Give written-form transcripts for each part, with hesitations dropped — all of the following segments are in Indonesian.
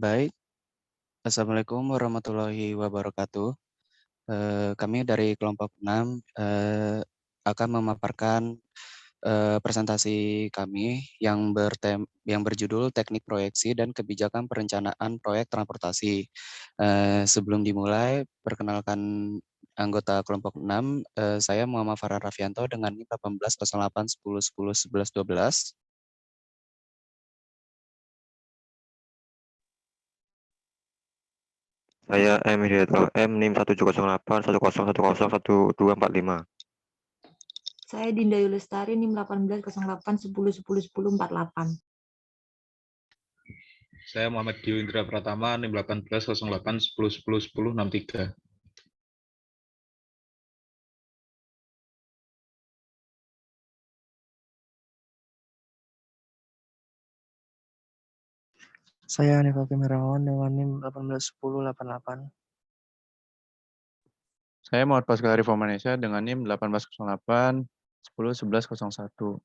Baik. Assalamualaikum warahmatullahi wabarakatuh. Kami dari kelompok 6 akan memaparkan, presentasi kami yang berjudul Teknik Proyeksi dan Kebijakan Perencanaan Proyek Transportasi. Sebelum dimulai, perkenalkan anggota kelompok 6, saya Muhammad Farhan Rafianto dengan NIM 180810101112. Saya M. Hidayatullah M. NIM 1708101011245. Saya Dinda Yulestari NIM 180811101048. Saya Muhammad Dio Indra Pratama, NIM 180811101063. Saya Hanif Hakim Herawan dengan NIM 181088. Saya Muhammad Pascal Arif Manesha dengan NIM 1808 10 11 01.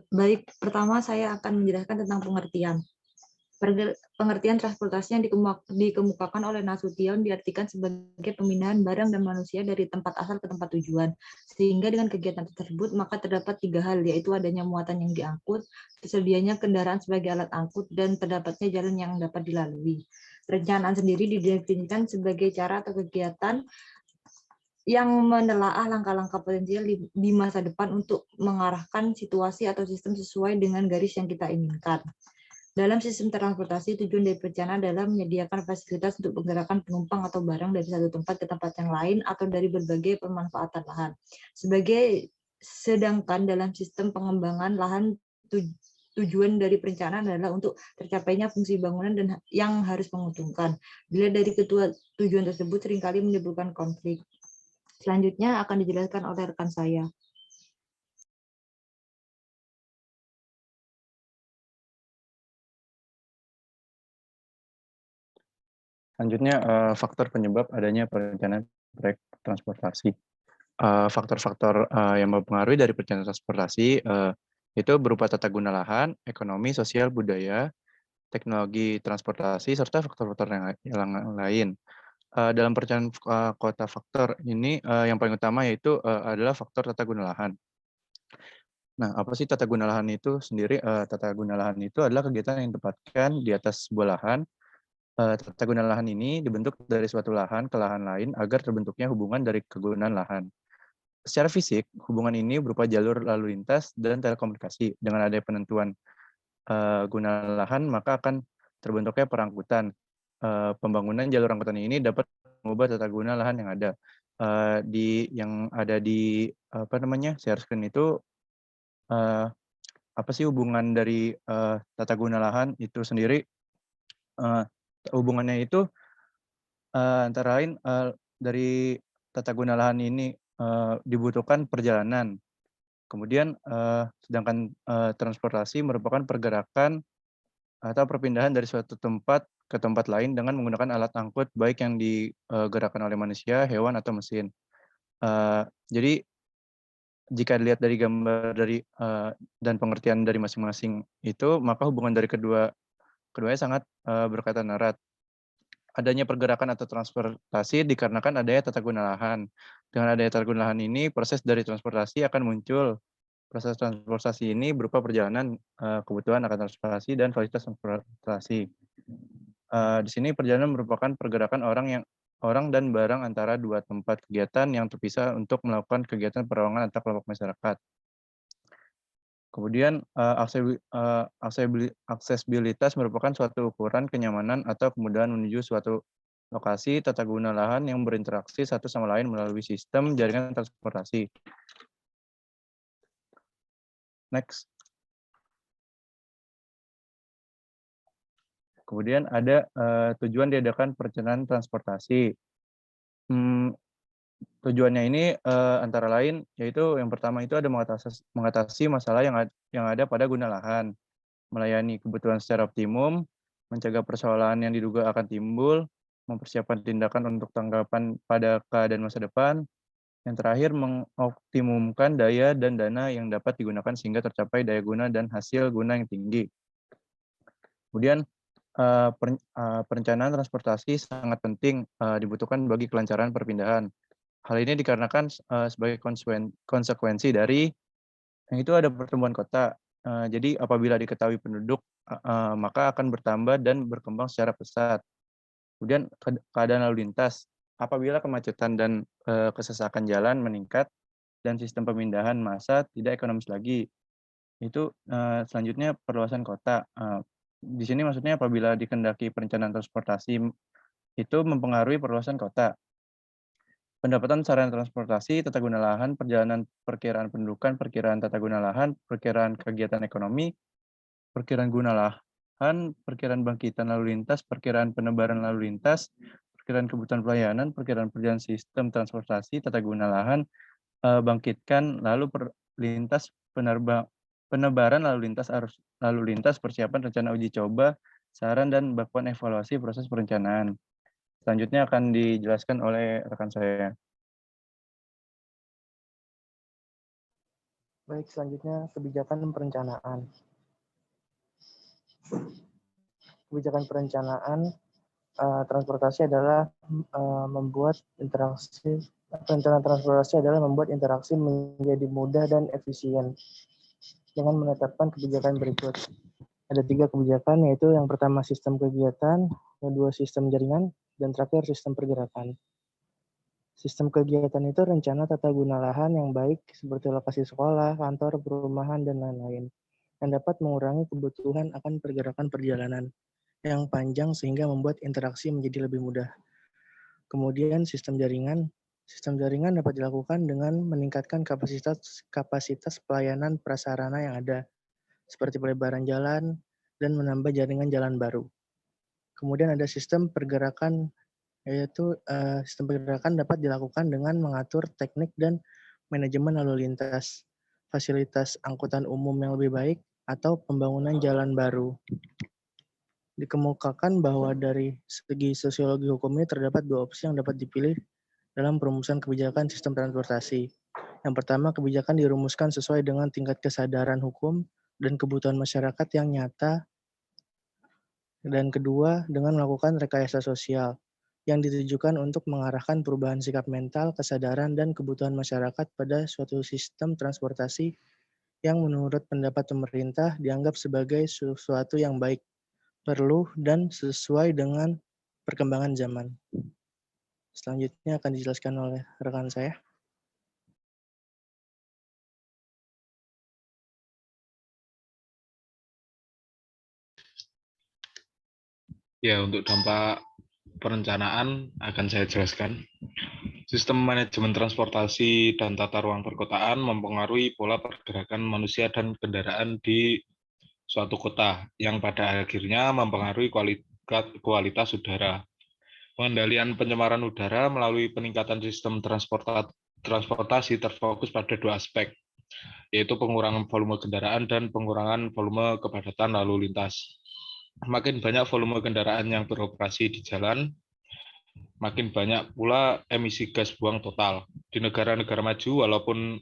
Baik, pertama saya akan menjelaskan tentang pengertian. Pengertian transportasi yang dikemukakan oleh Nasution diartikan sebagai pemindahan barang dan manusia dari tempat asal ke tempat tujuan. Sehingga dengan kegiatan tersebut maka terdapat 3 hal, yaitu adanya muatan yang diangkut, tersedianya kendaraan sebagai alat angkut, dan terdapatnya jalan yang dapat dilalui. Perencanaan sendiri didefinisikan sebagai cara atau kegiatan yang menelaah langkah-langkah potensial di masa depan untuk mengarahkan situasi atau sistem sesuai dengan garis yang kita inginkan. Dalam sistem transportasi, tujuan dari perencanaan adalah menyediakan fasilitas untuk pergerakan penumpang atau barang dari satu tempat ke tempat yang lain atau dari berbagai pemanfaatan lahan. Sedangkan dalam sistem pengembangan lahan, tujuan dari perencanaan adalah untuk tercapainya fungsi bangunan dan yang harus menguntungkan. Bila dari kedua tujuan tersebut seringkali menimbulkan konflik. Selanjutnya akan dijelaskan oleh rekan saya. Selanjutnya, faktor penyebab adanya perencanaan proyek transportasi. Faktor-faktor yang mempengaruhi dari perencanaan transportasi itu berupa tata guna lahan, ekonomi, sosial, budaya, teknologi transportasi, serta faktor-faktor yang lain. Dalam perencanaan kota faktor ini yang paling utama yaitu adalah faktor tata guna lahan. Nah, apa sih tata guna lahan itu sendiri? Tata guna lahan itu adalah kegiatan yang ditempatkan di atas sebuah lahan. Tata guna lahan ini dibentuk dari suatu lahan ke lahan lain agar terbentuknya hubungan dari kegunaan lahan. Secara fisik, hubungan ini berupa jalur lalu lintas dan telekomunikasi. Dengan adanya penentuan guna lahan, maka akan terbentuknya perangkutan. Pembangunan jalur angkutan ini dapat mengubah tata guna lahan yang ada. Yang ada di share screen itu apa sih hubungan dari tata guna lahan itu sendiri? Hubungannya itu antara lain dari tata guna lahan ini dibutuhkan perjalanan. Kemudian sedangkan transportasi merupakan pergerakan atau perpindahan dari suatu tempat ke tempat lain dengan menggunakan alat angkut baik yang digerakkan oleh manusia, hewan, atau mesin. Jadi jika dilihat dari gambar dan pengertian dari masing-masing itu, maka hubungan dari keduanya sangat berkaitan erat. Adanya pergerakan atau transportasi dikarenakan adanya tata guna lahan. Dengan adanya tata guna lahan ini, proses dari transportasi akan muncul. Proses transportasi ini berupa perjalanan, kebutuhan akan transportasi, dan fasilitas transportasi. Di sini perjalanan merupakan pergerakan orang dan barang antara dua tempat kegiatan yang terpisah untuk melakukan kegiatan perorangan antar kelompok masyarakat. Kemudian aksesibilitas merupakan suatu ukuran kenyamanan atau kemudahan menuju suatu lokasi tata guna lahan yang berinteraksi satu sama lain melalui sistem jaringan transportasi. Next. Kemudian ada tujuan diadakan perencanaan transportasi. Tujuannya ini antara lain yaitu yang pertama itu ada mengatasi masalah yang ada pada guna lahan, melayani kebutuhan secara optimum, mencegah persoalan yang diduga akan timbul, mempersiapkan tindakan untuk tanggapan pada keadaan masa depan, Yang terakhir, mengoptimumkan daya dan dana yang dapat digunakan sehingga tercapai daya guna dan hasil guna yang tinggi. Kemudian, perencanaan transportasi sangat penting dibutuhkan bagi kelancaran perpindahan. Hal ini dikarenakan sebagai konsekuensi dari yang itu ada pertumbuhan kota. Jadi apabila diketahui penduduk, maka akan bertambah dan berkembang secara pesat. Kemudian keadaan lalu lintas. Apabila kemacetan dan kesesakan jalan meningkat dan sistem pemindahan massa tidak ekonomis lagi, itu selanjutnya perluasan kota. Di sini maksudnya apabila dikendaki perencanaan transportasi itu mempengaruhi perluasan kota. Pendapatan sarana transportasi, tata guna lahan, perjalanan perkiraan pendudukan, perkiraan tata guna lahan, perkiraan kegiatan ekonomi, perkiraan guna lahan, perkiraan bangkitan lalu lintas, perkiraan penebaran lalu lintas, perkiraan kebutuhan pelayanan, perkiraan perjalanan sistem transportasi, tata guna lahan, bangkitkan lalu lintas, penebaran lalu lintas, arus lalu lintas, persiapan rencana uji coba, saran dan bakuan evaluasi proses perencanaan. Selanjutnya akan dijelaskan oleh rekan saya. Baik, selanjutnya kebijakan perencanaan. Kebijakan perencanaan transportasi adalah membuat interaksi. Perencanaan transportasi adalah membuat interaksi menjadi mudah dan efisien dengan menetapkan kebijakan berikut. Ada 3 kebijakan, yaitu yang pertama sistem kegiatan, yang kedua sistem jaringan, dan terakhir sistem pergerakan. Sistem kegiatan itu rencana tata guna lahan yang baik seperti lokasi sekolah, kantor, perumahan, dan lain-lain, yang dapat mengurangi kebutuhan akan pergerakan perjalanan yang panjang sehingga membuat interaksi menjadi lebih mudah. Kemudian sistem jaringan. Sistem jaringan dapat dilakukan dengan meningkatkan kapasitas pelayanan prasarana yang ada, seperti pelebaran jalan dan menambah jaringan jalan baru. Kemudian ada sistem pergerakan, yaitu sistem pergerakan dapat dilakukan dengan mengatur teknik dan manajemen lalu lintas, fasilitas angkutan umum yang lebih baik, atau pembangunan jalan baru. Dikemukakan bahwa dari segi sosiologi hukum ini terdapat 2 opsi yang dapat dipilih dalam perumusan kebijakan sistem transportasi. Yang pertama, kebijakan dirumuskan sesuai dengan tingkat kesadaran hukum dan kebutuhan masyarakat yang nyata. Dan kedua, dengan melakukan rekayasa sosial yang ditujukan untuk mengarahkan perubahan sikap mental, kesadaran, dan kebutuhan masyarakat pada suatu sistem transportasi yang menurut pendapat pemerintah dianggap sebagai sesuatu yang baik, perlu, dan sesuai dengan perkembangan zaman. Selanjutnya akan dijelaskan oleh rekan saya. Ya, untuk dampak perencanaan akan saya jelaskan. Sistem manajemen transportasi dan tata ruang perkotaan mempengaruhi pola pergerakan manusia dan kendaraan di suatu kota, yang pada akhirnya mempengaruhi kualitas udara. Pengendalian pencemaran udara melalui peningkatan sistem transportasi terfokus pada 2 aspek, yaitu pengurangan volume kendaraan dan pengurangan volume kepadatan lalu lintas. Makin banyak volume kendaraan yang beroperasi di jalan, makin banyak pula emisi gas buang total. Di negara-negara maju, walaupun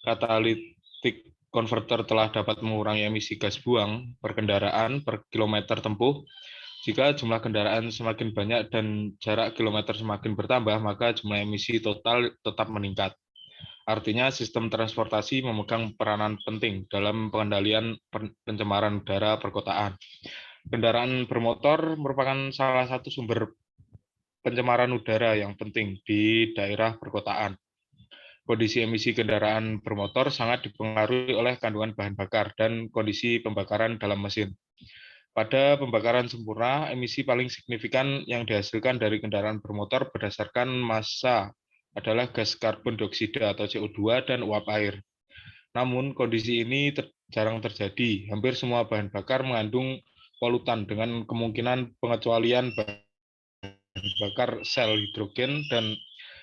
catalytic converter telah dapat mengurangi emisi gas buang per kendaraan per kilometer tempuh, jika jumlah kendaraan semakin banyak dan jarak kilometer semakin bertambah, maka jumlah emisi total tetap meningkat. Artinya sistem transportasi memegang peranan penting dalam pengendalian pencemaran udara perkotaan. Kendaraan bermotor merupakan salah satu sumber pencemaran udara yang penting di daerah perkotaan. Kondisi emisi kendaraan bermotor sangat dipengaruhi oleh kandungan bahan bakar dan kondisi pembakaran dalam mesin. Pada pembakaran sempurna, emisi paling signifikan yang dihasilkan dari kendaraan bermotor berdasarkan massa adalah gas karbon dioksida atau CO2 dan uap air. Namun, kondisi ini jarang terjadi. Hampir semua bahan bakar mengandung polutan dengan kemungkinan pengecualian bahan bakar sel hidrogen dan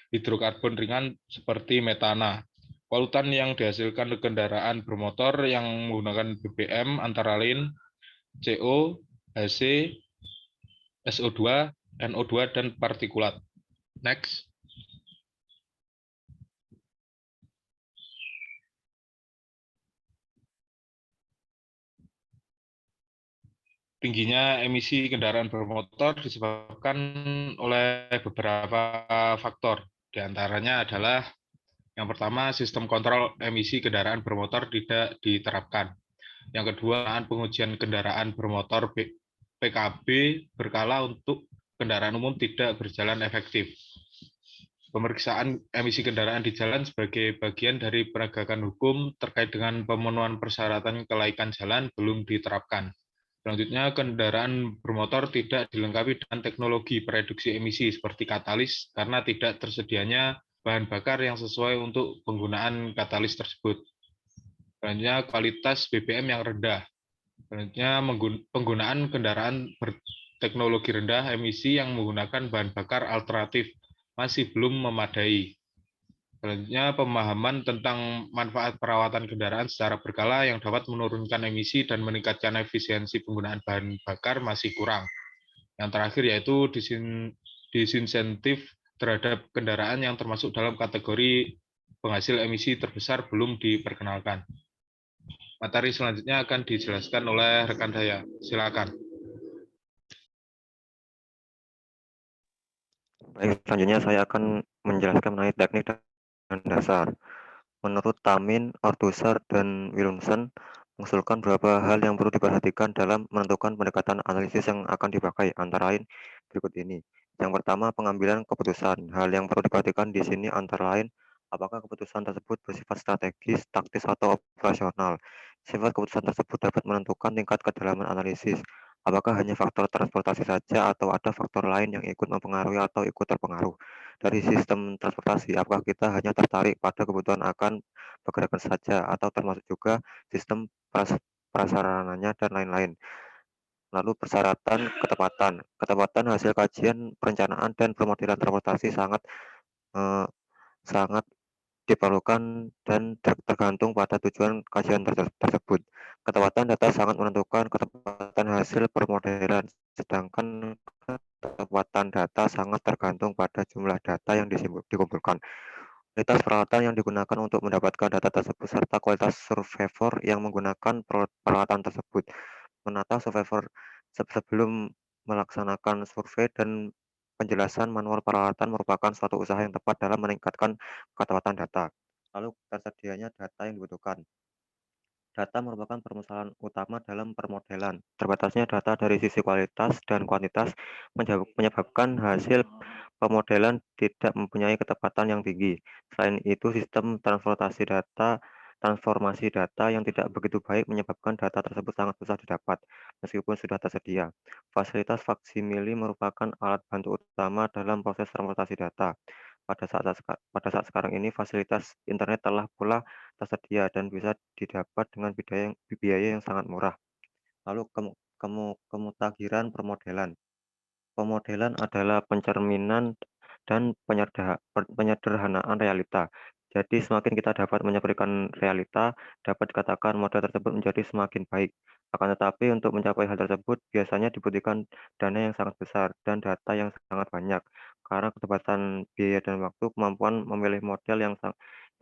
hidrokarbon ringan seperti metana. Polutan yang dihasilkan kendaraan bermotor yang menggunakan BBM antara lain CO, HC, SO2, NO2, dan partikulat. Next. tingginya emisi kendaraan bermotor disebabkan oleh beberapa faktor. Di antaranya adalah yang pertama, sistem kontrol emisi kendaraan bermotor tidak diterapkan. Yang kedua, pengujian kendaraan bermotor PKB berkala untuk kendaraan umum tidak berjalan efektif. Pemeriksaan emisi kendaraan di jalan sebagai bagian dari penegakan hukum terkait dengan pemenuhan persyaratan kelaikan jalan belum diterapkan. Selanjutnya, kendaraan bermotor tidak dilengkapi dengan teknologi pereduksi emisi seperti katalis karena tidak tersedianya bahan bakar yang sesuai untuk penggunaan katalis tersebut. Selanjutnya, kualitas BBM yang rendah. Selanjutnya, penggunaan kendaraan berteknologi rendah emisi yang menggunakan bahan bakar alternatif masih belum memadai. Selanjutnya, pemahaman tentang manfaat perawatan kendaraan secara berkala yang dapat menurunkan emisi dan meningkatkan efisiensi penggunaan bahan bakar masih kurang. Yang terakhir yaitu disinsentif terhadap kendaraan yang termasuk dalam kategori penghasil emisi terbesar belum diperkenalkan. Materi selanjutnya akan dijelaskan oleh rekan saya. Silakan. Baik, selanjutnya saya akan menjelaskan mengenai teknik dan dasar. Menurut Tamin, Althusser, dan Williamson, mengusulkan beberapa hal yang perlu diperhatikan dalam menentukan pendekatan analisis yang akan dipakai, antara lain berikut ini. Yang pertama, pengambilan keputusan. Hal yang perlu diperhatikan di sini antara lain, apakah keputusan tersebut bersifat strategis, taktis, atau operasional. Sifat keputusan tersebut dapat menentukan tingkat kedalaman analisis. Apakah hanya faktor transportasi saja atau ada faktor lain yang ikut mempengaruhi atau ikut terpengaruh dari sistem transportasi? Apakah kita hanya tertarik pada kebutuhan akan pergerakan saja atau termasuk juga sistem prasarananya dan lain-lain? Lalu persyaratan ketepatan. Ketepatan hasil kajian perencanaan dan pemodelan transportasi eh, sangat diperlukan dan tergantung pada tujuan kajian tersebut. Ketepatan data sangat menentukan ketepatan hasil permodelan, sedangkan ketepatan data sangat tergantung pada jumlah data yang dikumpulkan. Kualitas peralatan yang digunakan untuk mendapatkan data tersebut, serta kualitas survivor yang menggunakan peralatan tersebut. Menata survivor sebelum melaksanakan survei dan penjelasan manual peralatan merupakan suatu usaha yang tepat dalam meningkatkan ketepatan data. Lalu tersedianya data yang dibutuhkan. Data merupakan permasalahan utama dalam permodelan. Terbatasnya data dari sisi kualitas dan kuantitas menyebabkan hasil pemodelan tidak mempunyai ketepatan yang tinggi. Selain itu, sistem transformasi data yang tidak begitu baik menyebabkan data tersebut sangat susah didapat, meskipun sudah tersedia. Fasilitas faksimili merupakan alat bantu utama dalam proses transportasi data. Pada saat sekarang ini, fasilitas internet telah pula tersedia dan bisa didapat dengan biaya yang sangat murah. Lalu kemutakhiran permodelan. Pemodelan adalah pencerminan dan penyederhanaan realita. Jadi semakin kita dapat menyesuaikan realita, dapat dikatakan model tersebut menjadi semakin baik. Akan tetapi untuk mencapai hal tersebut biasanya dibutuhkan dana yang sangat besar dan data yang sangat banyak. Karena keterbatasan biaya dan waktu, kemampuan memilih model yang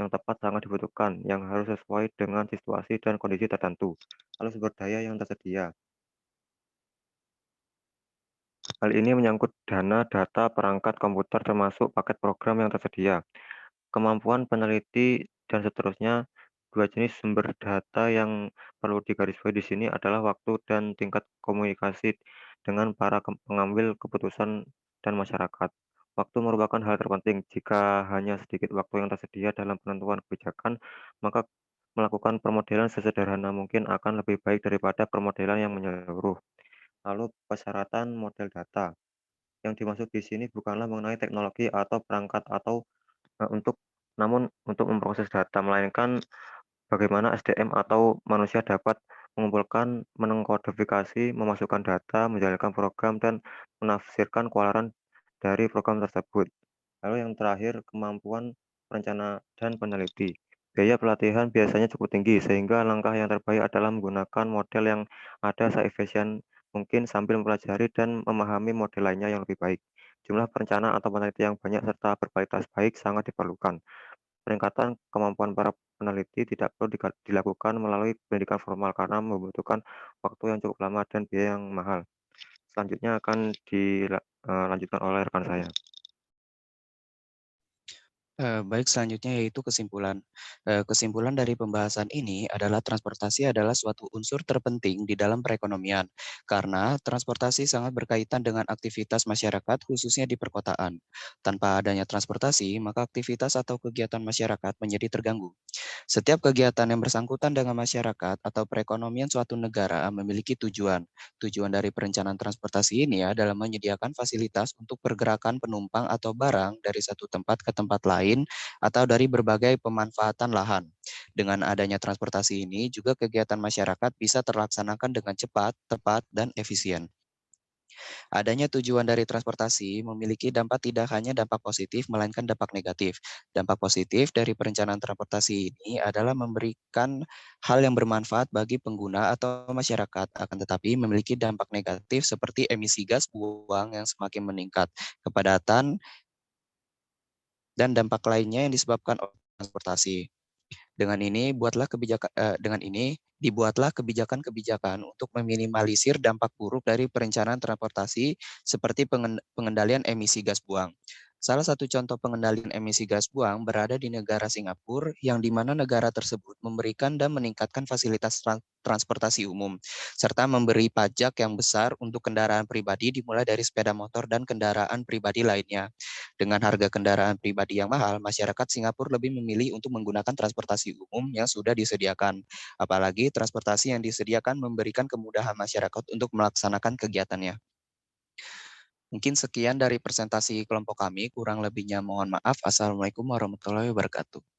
tepat sangat dibutuhkan, yang harus sesuai dengan situasi dan kondisi tertentu. Lalu sumber daya yang tersedia. Hal ini menyangkut dana, data, perangkat komputer, termasuk paket program yang tersedia, kemampuan peneliti, dan seterusnya. Dua jenis sumber data yang perlu digarisbawahi di sini adalah waktu dan tingkat komunikasi dengan para pengambil keputusan dan masyarakat. Waktu merupakan hal terpenting. Jika hanya sedikit waktu yang tersedia dalam penentuan kebijakan, maka melakukan permodelan sesederhana mungkin akan lebih baik daripada permodelan yang menyeluruh. Lalu persyaratan model data. Yang dimaksud di sini bukanlah mengenai teknologi atau perangkat namun untuk memproses data, melainkan bagaimana SDM atau manusia dapat mengumpulkan, mengkodifikasi, memasukkan data, menjalankan program, dan menafsirkan keluaran dari program tersebut. Lalu yang terakhir, kemampuan perencana dan peneliti. Biaya pelatihan biasanya cukup tinggi, sehingga langkah yang terbaik adalah menggunakan model yang ada seefisien mungkin sambil mempelajari dan memahami model lainnya yang lebih baik. Jumlah perencana atau peneliti yang banyak serta berkualitas baik sangat diperlukan. Peningkatan kemampuan para peneliti tidak perlu dilakukan melalui pendidikan formal karena membutuhkan waktu yang cukup lama dan biaya yang mahal. Selanjutnya akan dilanjutkan oleh rekan saya. Baik, selanjutnya yaitu kesimpulan. Kesimpulan dari pembahasan ini adalah transportasi adalah suatu unsur terpenting di dalam perekonomian, karena transportasi sangat berkaitan dengan aktivitas masyarakat, khususnya di perkotaan. Tanpa adanya transportasi, maka aktivitas atau kegiatan masyarakat menjadi terganggu. Setiap kegiatan yang bersangkutan dengan masyarakat atau perekonomian suatu negara memiliki tujuan. Tujuan dari perencanaan transportasi ini adalah menyediakan fasilitas untuk pergerakan penumpang atau barang dari satu tempat ke tempat lain atau dari berbagai pemanfaatan lahan. Dengan adanya transportasi ini, juga kegiatan masyarakat bisa terlaksanakan dengan cepat, tepat, dan efisien. Adanya tujuan dari transportasi memiliki dampak tidak hanya dampak positif, melainkan dampak negatif. Dampak positif dari perencanaan transportasi ini adalah memberikan hal yang bermanfaat bagi pengguna atau masyarakat, akan tetapi memiliki dampak negatif seperti emisi gas buang yang semakin meningkat, kepadatan, dan dampak lainnya yang disebabkan oleh transportasi. Dengan ini dibuatlah kebijakan-kebijakan untuk meminimalisir dampak buruk dari perencanaan transportasi seperti pengendalian emisi gas buang. Salah satu contoh pengendalian emisi gas buang berada di negara Singapura, yang di mana negara tersebut memberikan dan meningkatkan fasilitas transportasi umum, serta memberi pajak yang besar untuk kendaraan pribadi dimulai dari sepeda motor dan kendaraan pribadi lainnya. Dengan harga kendaraan pribadi yang mahal, masyarakat Singapura lebih memilih untuk menggunakan transportasi umum yang sudah disediakan. Apalagi transportasi yang disediakan memberikan kemudahan masyarakat untuk melaksanakan kegiatannya. Mungkin sekian dari presentasi kelompok kami, kurang lebihnya mohon maaf. Assalamualaikum warahmatullahi wabarakatuh.